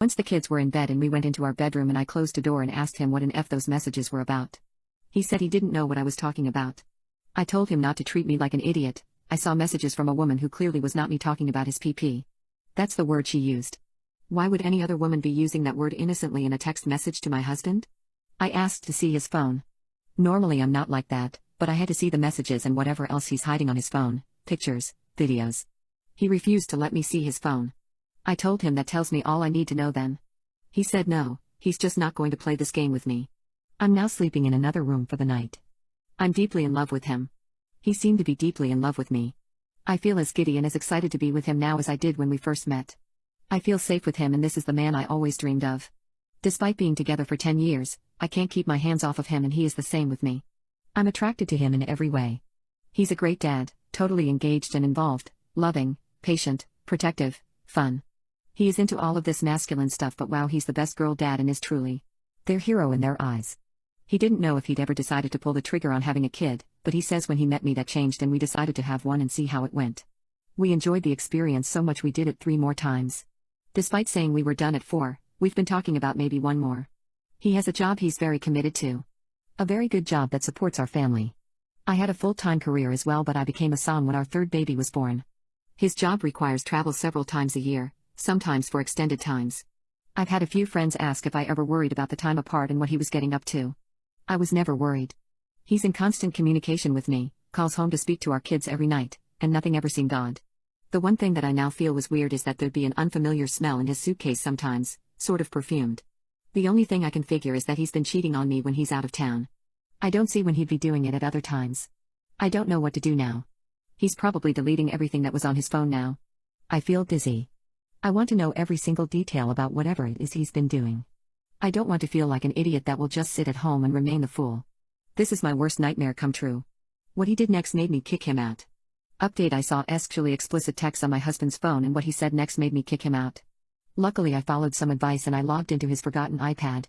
Once the kids were in bed and we went into our bedroom and I closed the door and asked him what in F those messages were about. He said he didn't know what I was talking about. I told him not to treat me like an idiot. I saw messages from a woman who clearly was not me talking about his PP. That's the word she used. Why would any other woman be using that word innocently in a text message to my husband? I asked to see his phone. Normally I'm not like that, but I had to see the messages and whatever else he's hiding on his phone, pictures, videos. He refused to let me see his phone. I told him that tells me all I need to know then. He said no, he's just not going to play this game with me. I'm now sleeping in another room for the night. I'm deeply in love with him. He seemed to be deeply in love with me. I feel as giddy and as excited to be with him now as I did when we first met. I feel safe with him and this is the man I always dreamed of. Despite being together for 10 years, I can't keep my hands off of him and he is the same with me. I'm attracted to him in every way. He's a great dad, totally engaged and involved, loving, patient, protective, fun. He is into all of this masculine stuff, but wow, he's the best girl dad and is truly their hero in their eyes. He didn't know if he'd ever decided to pull the trigger on having a kid, but he says when he met me that changed and we decided to have one and see how it went. We enjoyed the experience so much we did it 3 more times. Despite saying we were done at 4, we've been talking about maybe 1 more. He has a job he's very committed to. A very good job that supports our family. I had a full-time career as well, but I became a son when our 3rd baby was born. His job requires travel several times a year, sometimes for extended times. I've had a few friends ask if I ever worried about the time apart and what he was getting up to. I was never worried. He's in constant communication with me, calls home to speak to our kids every night, and nothing ever seemed odd. The one thing that I now feel was weird is that there'd be an unfamiliar smell in his suitcase sometimes, sort of perfumed. The only thing I can figure is that he's been cheating on me when he's out of town. I don't see when he'd be doing it at other times. I don't know what to do now. He's probably deleting everything that was on his phone now. I feel dizzy. I want to know every single detail about whatever it is he's been doing. I don't want to feel like an idiot that will just sit at home and remain the fool. This is my worst nightmare come true. What he did next made me kick him out. Update: I saw sexually explicit texts on my husband's phone and what he said next made me kick him out. Luckily I followed some advice and I logged into his forgotten iPad.